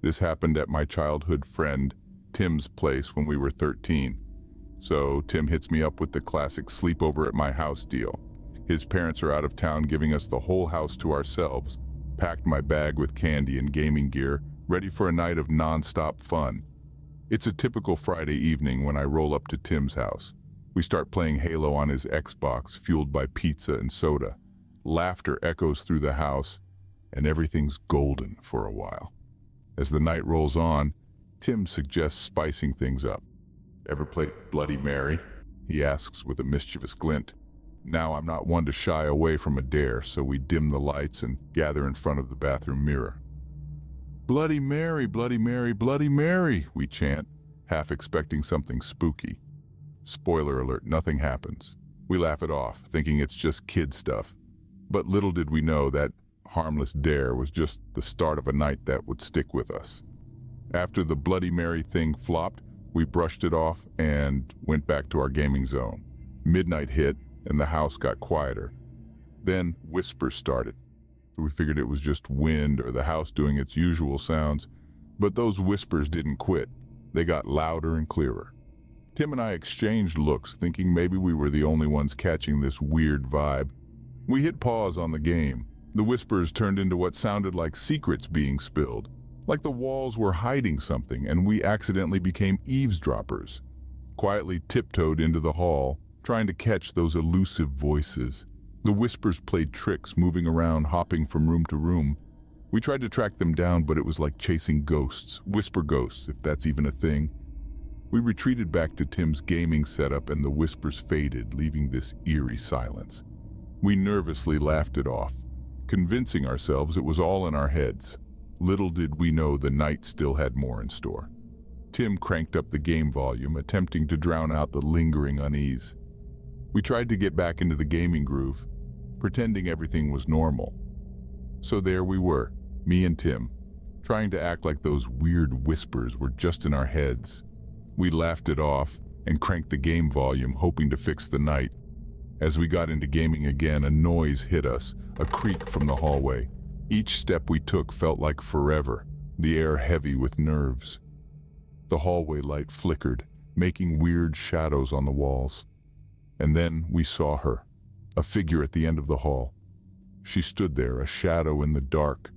This happened at my childhood friend Tim's place when we were 13. So Tim hits me up with the classic sleepover at my house deal. His parents are out of town, giving us the whole house to ourselves. Packed my bag with candy and gaming gear, ready for a night of non-stop fun. It's a typical Friday evening when I roll up to Tim's house. We start playing Halo on his Xbox, fueled by pizza and soda. Laughter echoes through the house, and everything's golden for a while. As the night rolls on, Tim suggests spicing things up. "Ever play Bloody Mary?" he asks with a mischievous glint. Now I'm not one to shy away from a dare, so we dim the lights and gather in front of the bathroom mirror. "Bloody Mary, Bloody Mary, Bloody Mary," we chant, half expecting something spooky. Spoiler alert, nothing happens. We laugh it off, thinking it's just kid stuff. But little did we know that harmless dare was just the start of a night that would stick with us. After the Bloody Mary thing flopped, we brushed it off and went back to our gaming zone. Midnight hit, and the house got quieter. Then whispers started. We figured it was just wind or the house doing its usual sounds, but those whispers didn't quit. They got louder and clearer. Tim and I exchanged looks, thinking maybe we were the only ones catching this weird vibe. We hit pause on the game. The whispers turned into what sounded like secrets being spilled, like the walls were hiding something, and we accidentally became eavesdroppers. Quietly tiptoed into the hall, trying to catch those elusive voices. The whispers played tricks, moving around, hopping from room to room. We tried to track them down, but it was like chasing ghosts, whisper ghosts, if that's even a thing. We retreated back to Tim's gaming setup, and the whispers faded, leaving this eerie silence. We nervously laughed it off, convincing ourselves it was all in our heads. Little did we know the night still had more in store. Tim cranked up the game volume, attempting to drown out the lingering unease. We tried to get back into the gaming groove, pretending everything was normal. So there we were, me and Tim, trying to act like those weird whispers were just in our heads. We laughed it off and cranked the game volume, hoping to fix the night. As we got into gaming again, a noise hit us, a creak from the hallway. Each step we took felt like forever, the air heavy with nerves. The hallway light flickered, making weird shadows on the walls. And then we saw her, a figure at the end of the hall. She stood there, a shadow in the dark,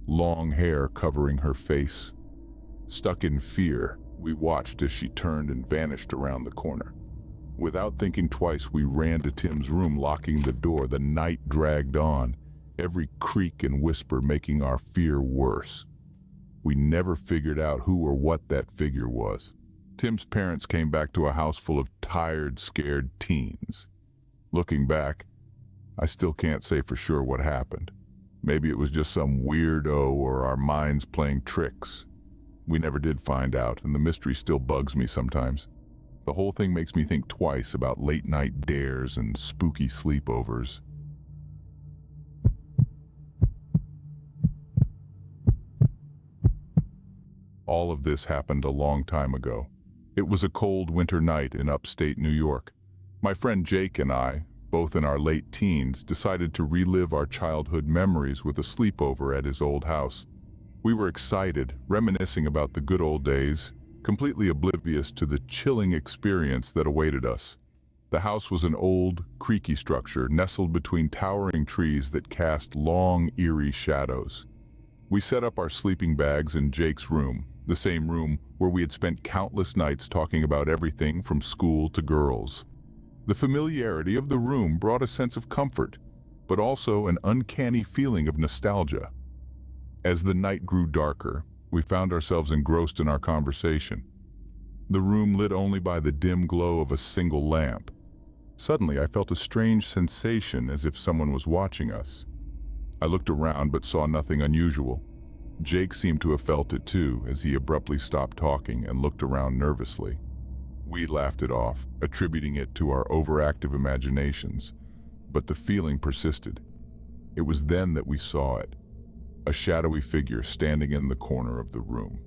long hair covering her face. Stuck in fear, we watched as she turned and vanished around the corner. Without thinking twice, we ran to Tim's room, locking the door. The night dragged on, every creak and whisper making our fear worse. We never figured out who or what that figure was. Tim's parents came back to a house full of tired, scared teens. Looking back, I still can't say for sure what happened. Maybe it was just some weirdo or our minds playing tricks. We never did find out, and the mystery still bugs me sometimes. The whole thing makes me think twice about late-night dares and spooky sleepovers. All of this happened a long time ago. It was a cold winter night in upstate New York. My friend Jake and I, both in our late teens, decided to relive our childhood memories with a sleepover at his old house. We were excited, reminiscing about the good old days, completely oblivious to the chilling experience that awaited us. The house was an old, creaky structure nestled between towering trees that cast long, eerie shadows. We set up our sleeping bags in Jake's room, the same room where we had spent countless nights talking about everything from school to girls. The familiarity of the room brought a sense of comfort, but also an uncanny feeling of nostalgia. As the night grew darker, we found ourselves engrossed in our conversation. The room lit only by the dim glow of a single lamp. Suddenly, I felt a strange sensation as if someone was watching us. I looked around but saw nothing unusual. Jake seemed to have felt it too, as he abruptly stopped talking and looked around nervously. We laughed it off, attributing it to our overactive imaginations, but the feeling persisted. It was then that we saw it, a shadowy figure standing in the corner of the room.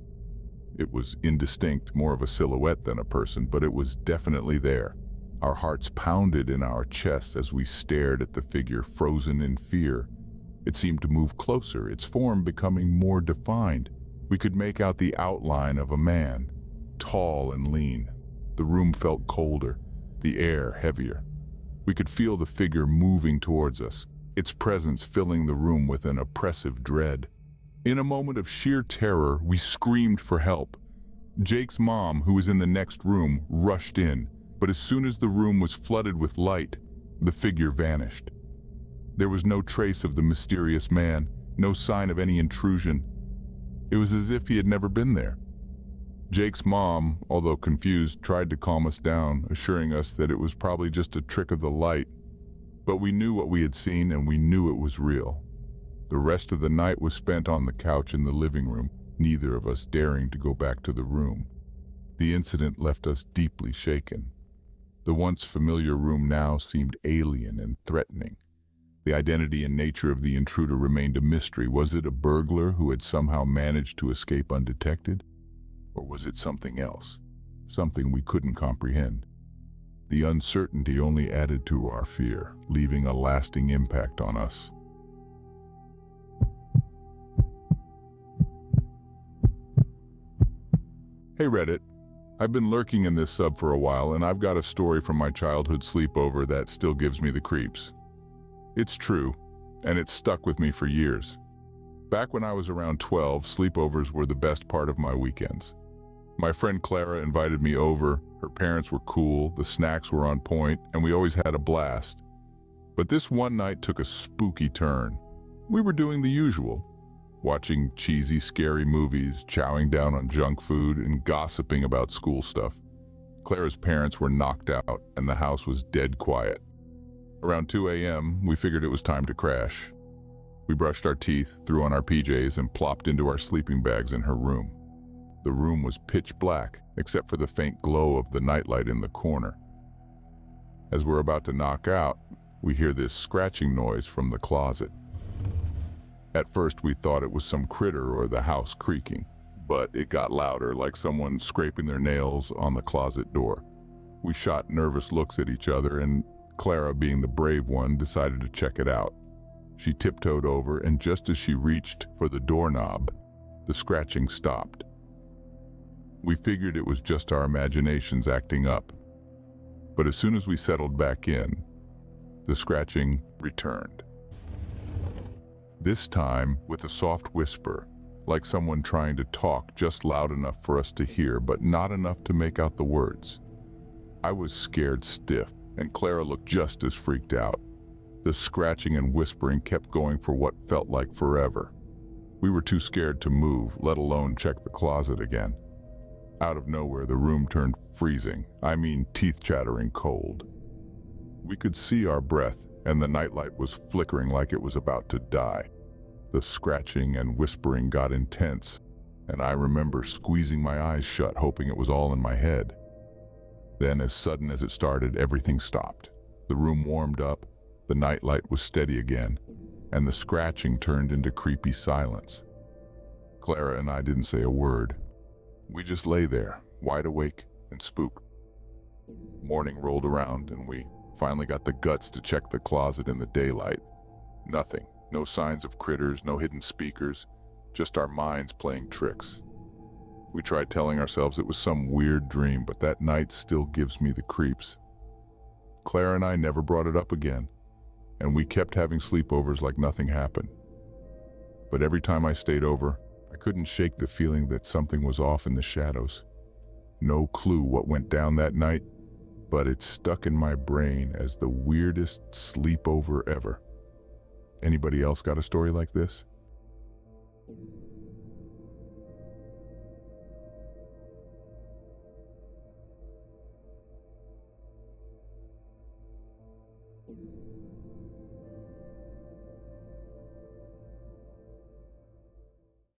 It was indistinct, more of a silhouette than a person, but it was definitely there. Our hearts pounded in our chests as we stared at the figure, frozen in fear. It seemed to move closer, its form becoming more defined. We could make out the outline of a man, tall and lean. The room felt colder, the air heavier. We could feel the figure moving towards us, its presence filling the room with an oppressive dread. In a moment of sheer terror, we screamed for help. Jake's mom, who was in the next room, rushed in, but as soon as the room was flooded with light, the figure vanished. There was no trace of the mysterious man, no sign of any intrusion. It was as if he had never been there. Jake's mom, although confused, tried to calm us down, assuring us that it was probably just a trick of the light. But we knew what we had seen, and we knew it was real. The rest of the night was spent on the couch in the living room, neither of us daring to go back to the room. The incident left us deeply shaken. The once familiar room now seemed alien and threatening. The identity and nature of the intruder remained a mystery. Was it a burglar who had somehow managed to escape undetected? Or was it something else? Something we couldn't comprehend. The uncertainty only added to our fear, leaving a lasting impact on us. Hey Reddit, I've been lurking in this sub for a while, and I've got a story from my childhood sleepover that still gives me the creeps. It's true, and it's stuck with me for years. Back when I was around 12, sleepovers were the best part of my weekends. My friend Clara invited me over, her parents were cool, the snacks were on point, and we always had a blast. But this one night took a spooky turn. We were doing the usual, watching cheesy, scary movies, chowing down on junk food, and gossiping about school stuff. Clara's parents were knocked out, and the house was dead quiet. Around 2 a.m., we figured it was time to crash. We brushed our teeth, threw on our PJs, and plopped into our sleeping bags in her room. The room was pitch black, except for the faint glow of the nightlight in the corner. As we're about to knock out, we hear this scratching noise from the closet. At first, we thought it was some critter or the house creaking, but it got louder, like someone scraping their nails on the closet door. We shot nervous looks at each other, and Clara, being the brave one, decided to check it out. She tiptoed over, and just as she reached for the doorknob, the scratching stopped. We figured it was just our imaginations acting up. But as soon as we settled back in, the scratching returned. This time with a soft whisper, like someone trying to talk just loud enough for us to hear, but not enough to make out the words. I was scared stiff, and Clara looked just as freaked out. The scratching and whispering kept going for what felt like forever. We were too scared to move, let alone check the closet again. Out of nowhere, the room turned freezing, teeth-chattering cold. We could see our breath, and the nightlight was flickering like it was about to die. The scratching and whispering got intense, and I remember squeezing my eyes shut, hoping it was all in my head. Then, as sudden as it started, everything stopped. The room warmed up, the nightlight was steady again, and the scratching turned into creepy silence. Clara and I didn't say a word. We just lay there, wide awake and spooked. Morning rolled around, and we finally got the guts to check the closet in the daylight. Nothing. No signs of critters, no hidden speakers, just our minds playing tricks. We tried telling ourselves it was some weird dream, but that night still gives me the creeps. Clara and I never brought it up again, and we kept having sleepovers like nothing happened. But every time I stayed over, I couldn't shake the feeling that something was off in the shadows. No clue what went down that night, but it stuck in my brain as the weirdest sleepover ever. Anybody else got a story like this?